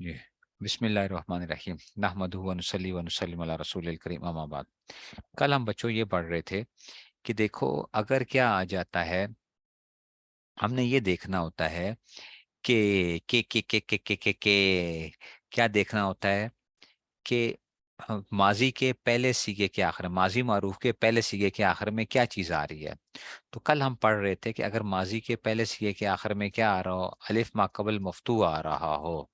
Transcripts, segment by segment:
जी। बिस्मिल्लाहिर्रहमानिर्रहीम नहमदुहु व नुसल्ली व नुसल्लिमु अला रसूलिल करीम अम्मा बाद। कल हम बच्चों ये पढ़ रहे थे कि देखो, अगर क्या आ जाता है, हमने ये देखना होता है के क्या देखना होता है कि माजी के पहले सीगे के आखिर, माजी मारूफ के पहले सीगे के आखिर में क्या चीज आ रही है। तो कल हम पढ़ रहे थे कि अगर माजी के पहले सीगे के आखिर में क्या आ रहा हो, अलिफ मा कबल मफ्तू आ रहा हो,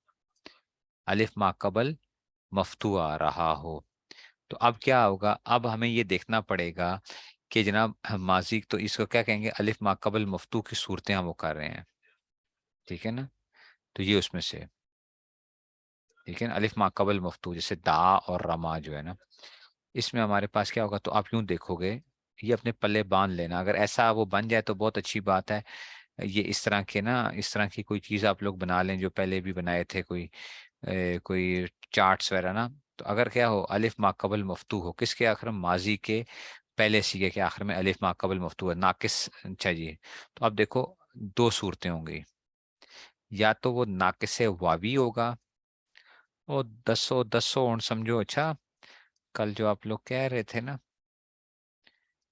अलिफ मा कबल मफ्तू आ रहा हो, तो अब क्या होगा। अब हमें ये देखना पड़ेगा कि जनाब माजी, तो इसको क्या कहेंगे, अलिफ मा कबल मफ्तू की सूरतें हम वो कर रहे हैं। ठीक है ना। तो ये उसमें से, ठीक है ना, अलिफ मा कबल मफ्तू जैसे दा और रमा जो है ना, इसमें हमारे पास क्या होगा। तो आप यूं देखोगे, ये अपने पल्ले बांध लेना। अगर ऐसा वो बन जाए तो बहुत अच्छी बात है। ये इस तरह के ना, इस तरह की कोई चीज़ आप लोग बना लें जो पहले भी बनाए थे, कोई चार्ट्स वगैरह ना। तो अगर क्या हो, अलिफ मा कबल मफ्तू हो किसके आखिर में, माजी के पहले सीगे के आखिर में अलिफ मा कबल मफ्तू है, नाकिस चाहिए। तो अब देखो, दो सूरतें होंगी। या तो वो नाकिस वावी होगा, और दसो दसो और समझो। अच्छा, कल जो आप लोग कह रहे थे ना,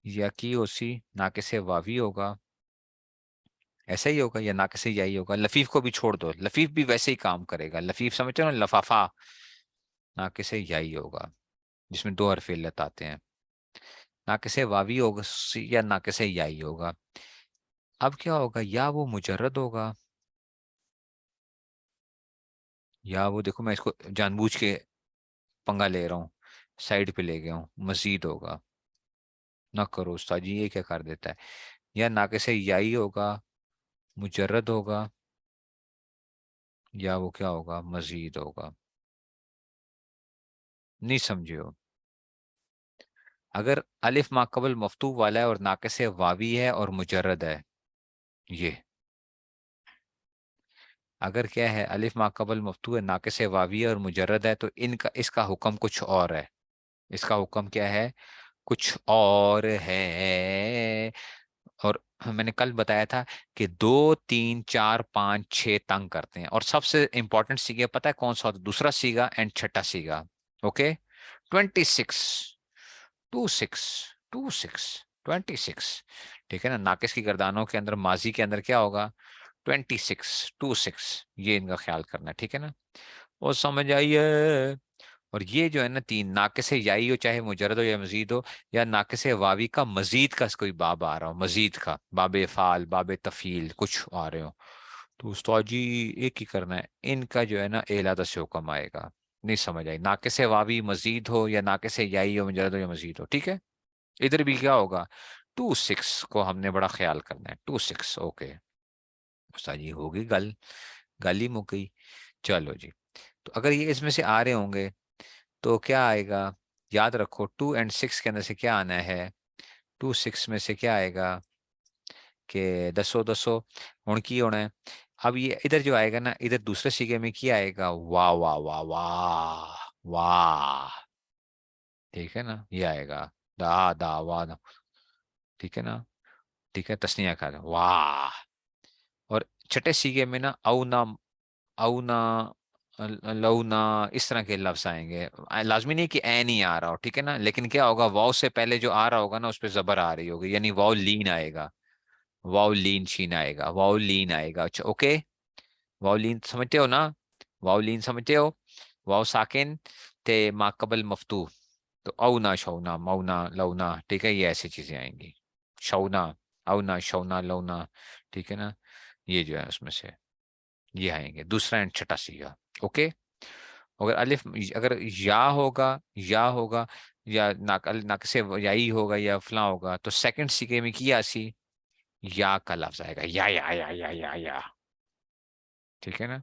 या उसी नाकिस वावी होगा, ऐसा ही होगा, या नाकिस याई होगा। लफीफ को भी छोड़ दो, लफीफ भी वैसे ही काम करेगा। लफीफ समझते हो ना, लफाफा, नाकिस याई होगा जिसमें दो हरफ इल्लत आते हैं। नाकिस वावी होगा या नाकिस याई होगा। अब क्या होगा, या वो मुजर्रद होगा, या वो, देखो मैं इसको जानबूझ के पंगा ले रहा हूँ, साइड पे ले गया हूँ, मजीद होगा। ना करो उस्ताद जी, ये क्या कर देता है। या नाकिस याई होगा, मुजर्रद होगा, या वो क्या होगा, मजीद होगा। नहीं समझे हो। अगर अलिफ माकबल मफ्तू वाला है और नाकिस वावी है और मुजर्रद है, ये अगर क्या है, अलिफ माकबल मफ्तू है, नाकिस वावी है और मुजर्रद है, तो इनका, इसका हुक्म कुछ और है। इसका हुक्म क्या है, कुछ और है। और मैंने कल बताया था कि 2 3 4 5 6 तंग करते हैं, और सबसे इंपॉर्टेंट सीगा पता है कौन सा होता है, दूसरा सीगा एंड छठा सीगा। ओके, 26, 26, 26, 26। ठीक है ना। नाकिस की गर्दानों के अंदर, माजी के अंदर क्या होगा, 26, 26। ये इनका ख्याल करना है, ठीक है ना। और समझ आइए। और ये जो है ना, तीन नाकिस याई हो, चाहे मुजरद हो या मजीद हो, या नाकिस वावी का मजीद का कोई बाब आ रहा हो, मजीद का बाबे फाल, बाबे तफील कुछ आ रहे हो, तो उस्ताद जी एक ही करना है, इनका जो है ना एलादा से हुक्म आएगा। नहीं समझ आई, नाकिस वावी मजीद हो या नाकिस याई हो, मुजरद हो या मजीद हो, ठीक है। इधर भी क्या होगा, 26 को हमने बड़ा ख्याल करना है, 26। ओके उस्ताद जी, होगी गल, गल ही मुक गई। चलो जी। तो अगर ये इसमें से आ रहे होंगे तो क्या आएगा, याद रखो 2 और 6 के अंदर से क्या आना है। 2 6 में से क्या आएगा कि दसो दसो उनकी होना है। अब ये इधर जो आएगा ना, इधर दूसरे सीखे में क्या आएगा, वाह वाह वाह वाह वाह। ठीक है ना, ये आएगा दा दा वाह दा। ठीक है ना। ठीक है, तस्नीया का वाह। और छठे सीखे में ना औना, औना, लौना, इस तरह के लफ्ज आएंगे। लाजमी नहीं कि ए नहीं आ रहा हो, ठीक है ना, लेकिन क्या होगा, वाव से पहले जो आ रहा होगा ना, उस पर जबर आ रही होगी, यानी वाव लीन आएगा। वाव लीन शीन आएगा, वाव लीन आएगा। अच्छा ओके, वाव लीन समझते हो ना, वाव लीन समझते हो। वाव साकिन ते माकबल मफ्तू, तो औना शौना मौना लौना, ठीक है, ये ऐसी चीजें आएंगी। शौना, औना शौना लौना, ठीक है ना। ये जो है उसमें से ये आएंगे, दूसरा एंड छठा सीगा। ओके। अगर अलिफ, अगर या होगा, या होगा, या नाक से याई होगा या फला होगा, तो सेकंड सीखे में किया सी, या का लफ्ज आएगा, या। ठीक है ना,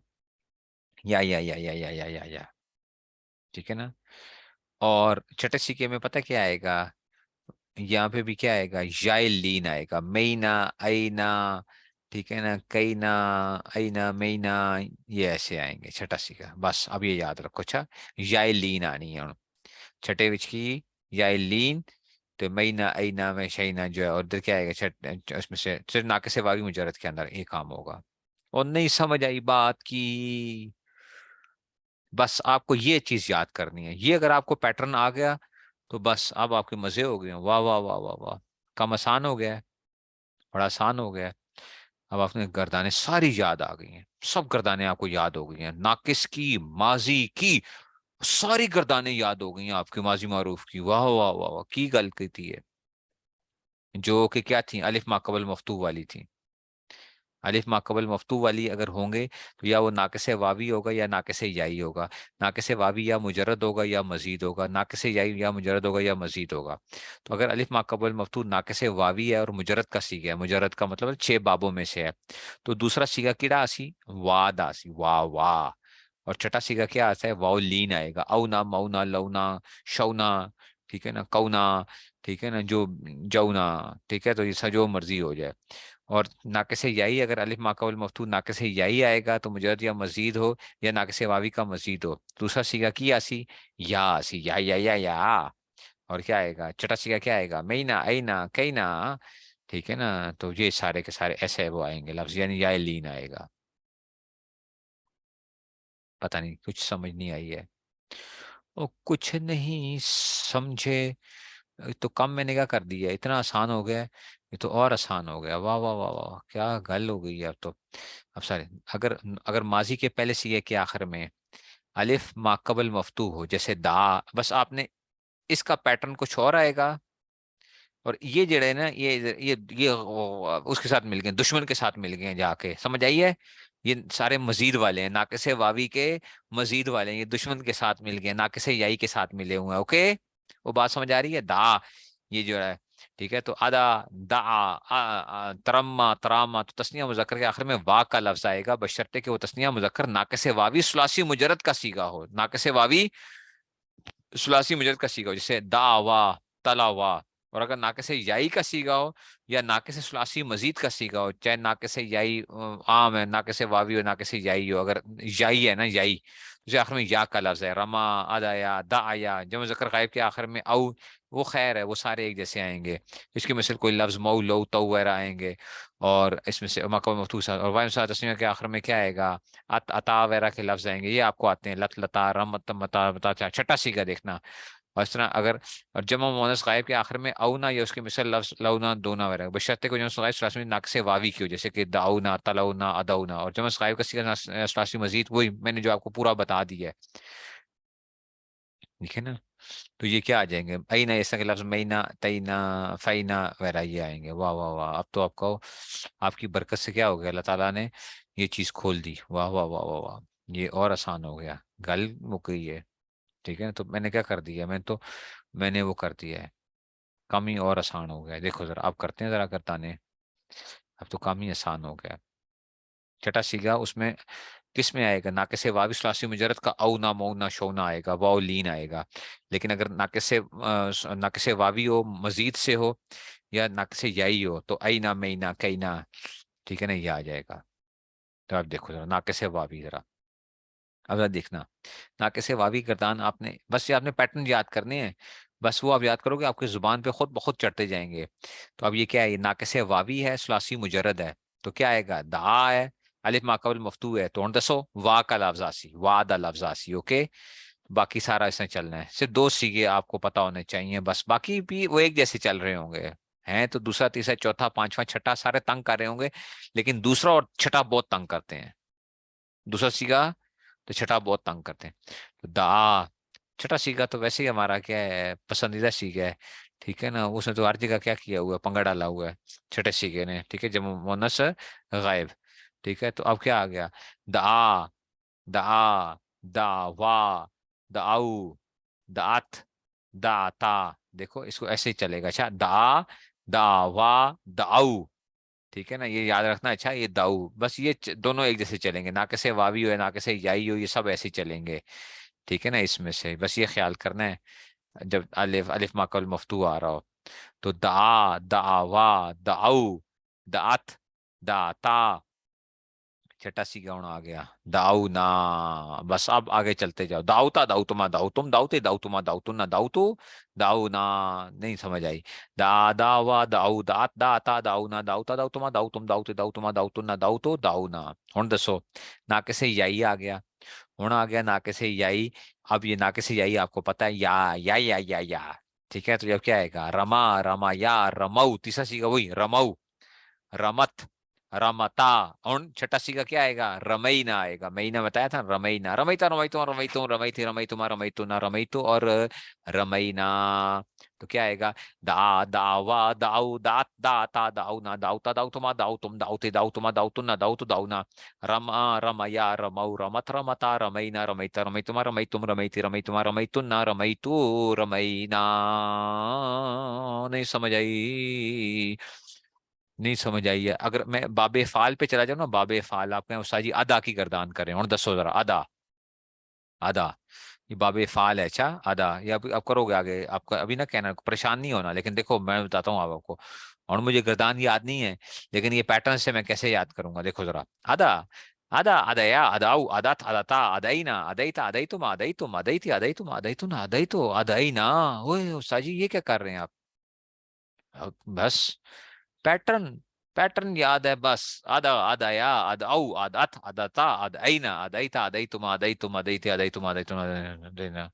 या। ठीक है ना। और छठे सीखे में पता क्या आएगा, यहाँ पे भी क्या आएगा, याय लीन आएगा, महीना, आईना, ठीक है ना, कई ना, आईना, महीना, ये ऐसे आएंगे छठा सीखा। बस अब ये याद रखो। अच्छा, याय लीन आनी है ਹੁਣ छठे विच की, याय लीन। तो महीना, आईना में शहीना जो है, और इधर क्या आएगा, छठ उसमें से सिर्फ नाके से वावी मुजरत के अंदर एक काम होगा। और नहीं समझ आई बात की, बस आपको ये चीज याद करनी है। ये अगर आपको पैटर्न आ गया तो बस अब आपके मजे हो गए। वाह वाह वाह वाह वाह, कम आसान हो गया है, बड़ा आसान हो गया है। अब आपने गर्दानें सारी याद आ गई हैं, सब गर्दानें आपको याद हो गई हैं, नाकिस की, माजी की, सारी गर्दानें याद हो गई हैं आपकी, माजी मारूफ की। वाह वाह वाह वाह, की गल की थी ये, जो कि क्या थी, अलिफ मा कबल मफ्तू वाली थी। अलिफ मा कबल मफ्तू वाली अगर होंगे तो या वो नाकिस वावी होगा या नाकिस याई होगा। नाकिस वावी या मुजर्रद होगा या मजीद होगा, नाकिस याई या मुजर्रद होगा या मजीद होगा। तो अगर अलिफ मा कबल मफ्तू नाकिस वावी है और मुजर्रद का सीगा है, मुजर्रद का मतलब है 6 बाबों में से है, तो दूसरा सीगा किड़ा आसी, वाद आसी, वाह वाह। और छठा सीगा क्या आता है, वाओ लीन आएगा, औना मौना लौना शौना, ठीक है ना, कौना, ठीक है ना, जो जौना, ठीक है, तो ये जो मर्जी हो जाए। और नाकिस याई अगर अलिफ माकबल मफ्तूह नाकिस याई आएगा तो मुजरद या मजीद हो या नाकिस वावी का मजीद हो। दूसरा सीगा की आसी, या आसी, या। और क्या आएगा, छठा सीगा क्या आएगा, मैना ऐना कैना, ठीक है ना। तो ये सारे के सारे ऐसे वो आएंगे लफ्ज, यानी या लीन आएगा। पता नहीं कुछ समझ नहीं आई है। ओ कुछ नहीं समझे, तो कम मैंने क्या कर दिया, इतना आसान हो गया है। ये तो और आसान हो गया, वाह वाह वाह वाह वाह, क्या गल हो गई है अब तो। अब सारे, अगर अगर माजी के पहले सीगे के आखिर में अलिफ माकबल मफ्तू हो, जैसे दा, बस आपने इसका पैटर्न कुछ और आएगा। और ये जड़े ना, ये उसके साथ मिल गए, दुश्मन के साथ मिल गए हैं जाके, समझ आई है। ये सारे मजीद वाले हैं, नाकिसे वावी के मजीद वाले हैं, ये दुश्मन के साथ मिल गए, नाकिसे याई के साथ मिले हुए हैं। ओके, वो बात समझ आ रही है। दा, ये जो है, ठीक है, तो अदा, दा, तरम्मा, तरामा, तो तस्निया मुजक्कर के आखिर में वा का लफ्ज आएगा, बशर्ते कि वो तस्निया मुजक्कर नाकिसे वावी सुलासी मुजरद का सीगा हो, नाकिसे वावी सुलासी मुजरद का सीगा हो, जैसे दावा, तलावा। और अगर नाकिसे याई का सीगा हो या नाकिसे सुलासी मजीद का सीगा हो, चाहे नाकिसे याई आम है, नाकिसे वावी हो, नाकिसे याई हो, अगर याई है ना, याई, तो आखिर में या का लफ्ज है, रमा, अदाया, दाया, जब ज़कर गायब के आखिर में औ, वो खैर है, वो सारे एक जैसे आएंगे। इसकी मिसल कोई लफ्ज मऊ लो तो वगैरह आएंगे। और इसमें से मकबूल मफतूसा और वाइम सा तस्नीया के आखिर में क्या आएगा, अता वगैरह के लफ्ज आएंगे, ये आपको आते हैं, लत लता रम मत मता मता, छठा सीगा देखना। और इस तरह अगर, और जमा मुअन्नस गायब के आखिर में औना या उसके मिसल लफ्ज लौना दोना वगैरह, बशर्ते को जमा गायब सलासी में नाक से वावी की हो, जैसे कि दाऊना तलौना अदौना। और जमा गायब का सीगा सलासी मजीद वही मैंने जो आपको पूरा बता दिया है, ठीक है ना। तो ये क्या आ जाएंगे, अईना, ऐसा के लफ्ज मैना, तईना, फैना वगैरह ये आएंगे। वाह वाह वाह, अब तो आपको, आपकी बरकत से क्या हो गया, अल्लाह ताला ने ये चीज खोल दी। वाह वाह वाह वाह वाह, ये और आसान हो गया, गल मुक गई है। ठीक है ना, तो मैंने क्या कर दिया, मैंने वो कर दिया है, काम ही और आसान हो गया है। देखो जरा, आप करते हैं जरा करताने, अब तो काम ही आसान हो गया। छठा सीगा उसमें किस में आएगा, नाकिस वावी सलासी मुजरद का औना मौना शौना आएगा, वाओ लीन आएगा। लेकिन अगर नाकिस वावी हो, मजीद से हो, या नाकिस याई हो, तो ऐना मैना कैना, ठीक है ना, ये आ जाएगा। तो आप देखो जरा नाकिस वावी जरा, अब जरा देखना, नाकिस वावी गर्दान आपने, बस ये आपने पैटर्न याद करने हैं, बस वो आप याद करोगे आपकी जुबान पे खुद बहुत चढ़ते जाएंगे। तो अब ये क्या है, ये नाकिस वावी है, सुलासी मुजरद है, तो क्या आएगा, दा है, अलिफ माकबल मफ्तू है, तो ਹੁਣ ਦੱਸੋ वाह का लफ्ज आसी, वाह दा लफ्ज आसी। ओके, बाकी सारा इसमें चलना है, सिर्फ दो सीगे आपको पता होने चाहिए बस, बाकी भी वो एक जैसे चल रहे होंगे। हैं तो दूसरा तीसरा चौथा पांचवा छठा सारे तंग कर रहे होंगे, लेकिन दूसरा और छठा बहुत तंग करते हैं। दूसरा सीगा तो छठा बहुत तंग करते हैं। तो दा, छठा सीगा तो वैसे ही हमारा क्या है, पसंदीदा सीगा है, ठीक है ना, उसने तो हर जगह क्या किया हुआ है, पंगा डाला हुआ है छठे सीगे ने, ठीक है, जब मुन्नस गायब। ठीक है, तो अब क्या आ गया, दा, दा, दावा, दाऊ, दात, दाता। देखो इसको ऐसे ही चलेगा, अच्छा, दा, दावा, दाऊ, ठीक है ना, ये याद रखना। अच्छा, ये दाऊ, बस ये दोनों एक जैसे चलेंगे, ना कैसे वावी हो ना कैसे याई हो, ये सब ऐसे ही चलेंगे, ठीक है ना। इसमें से बस ये ख्याल करना है, जब अलिफ अलिफ माकल मफ्तू आ रहा हो, तो दा, दावा, दाऊ, दात, दाता, छठा सी गाउन आ गया, दाऊ ना। बस अब आगे चलते जाओ, दाऊता दाऊतुमा दाऊतुम दाऊते दाऊतुमा दाऊतुन्ना दाऊतु दाऊ ना, नहीं समझ आई। दा, दावा, दाऊ, दात, दाता, दाऊ ना, दाऊता दाऊतुमा दाऊतुम दाऊते दाऊतुमा दाऊतुन्ना दाऊतो दाऊ ना। हुन दसो, ना कैसे याई आ गया, हूं आ गया नाके से याई। अब ये नाके से याई आपको पता है, या। ठीक है, तो जब क्या आएगा, रमा रमा या रमऊ, तीसरा सीखा वही रमऊ, रमत, रमता। और छठा सी का क्या आएगा, रमईना आएगा। महीना बताया था, रमईना, रमईता रमईतो रमईतो रमईथी रमईतुमा रमईतु ना रमईतु और रमईना। तो क्या आएगा, दा दावा दाऊ दात दाता दाऊ ना दाऊता दाऊतुमा दाऊतुम दाऊते दाऊतुमा दाऊतु ना दाऊतु दाऊना, रमा रमया रमऊ रमत रमता रमईना रमईता रमईतुमा रमईतुम रमईथी रमईतुमा रमईतु ना रमईतु रमईना। नहीं समझ आई? नहीं समझ आई है? अगर मैं बाबे फाल पे चला जाऊं ना, बाबे फाल, आप कहें उस्ताद जी अदा की गर्दान करें, और दसो जरा अदा, अदा, ये बाबे फाल है, अच्छा अदा, ये अब करोगे आगे, आपका अभी ना कहना, परेशान नहीं होना, लेकिन देखो मैं बताता हूँ आपको। और मुझे गर्दान याद नहीं है, लेकिन ये पैटर्न से मैं कैसे याद करूंगा, देखो जरा। अदा, अदा अदया अदाऊ अदात अदाता अदईना अदईता अदईतुम अदईतुम अदईती अदईतुम अदईतुन अदईतो अदईना। ओए उस्ताद जी ये क्या कर रहे हैं आप? बस पैटर्न, पैटर्न याद है बस। अदा अदया अदऊ अदत अदता अदईना अदईता अदईतुम अदईतुम अदईती अदईतुम अदईतुम अदईना।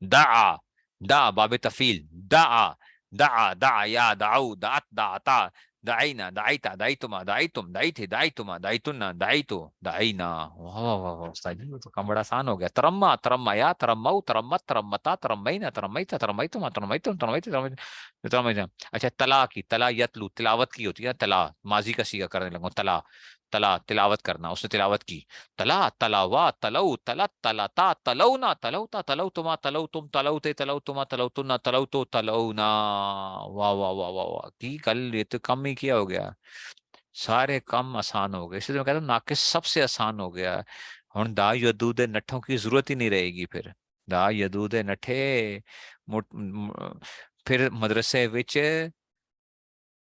दआ, दा बाबे तफील, दआ, दआ दआ या दाऊ दात दाता दाईना दाईता दाईतुमा दाईतुम दाईथे दाईतुमा दाईतुन्ना दाईतो दाईना। वाह वाह वाह वाह, उस्ताद जी, वो तो काम बड़ा आसान हो गया। तरम्मा तरम्मया तरम्मऊ तरम्मत तरम्मता तरम्मईना तरम्मईता तरम्मईतुमा तरम्मईतुम तरम्मईते तरम्मईतुम। अच्छा, तला की, तला यतलू, तिलावत की होती है, तला माजी का सीगा करने लगा, तला, तला तिलावत करना, उसने तिलावत की। तला तलावा तलऊ तलत तलता तलौना तलौता तलौतुमा तलौतुम तलौते तलौतुमा तलौतुना तलौतो तलौना। वाह वाह वाह वाह वाह, की कल ये तो कम ही किया हो गया, सारे कम आसान हो गए, इसलिए मैं कहता हूँ नाकिस सबसे आसान हो गया। ਹੁਣ ਦਾ यदू दे नठों की जरूरत ही नहीं रहेगी फिर। ਦਾ यदू दे नठे फिर मदरसे विच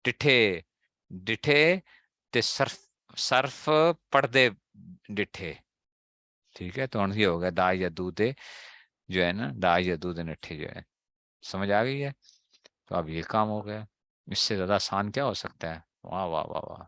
डिठे, डिठे ते सर्फ, सर्फ पढ़दे डिठे। ठीक है, तो हम ये हो गया दाई या दूधे, जो है ना, दाई या दूध नट्ठे जो है। समझ आ गई है? तो अब ये काम हो गया, इससे ज्यादा आसान क्या हो सकता है? वाह वाह वाह वाह।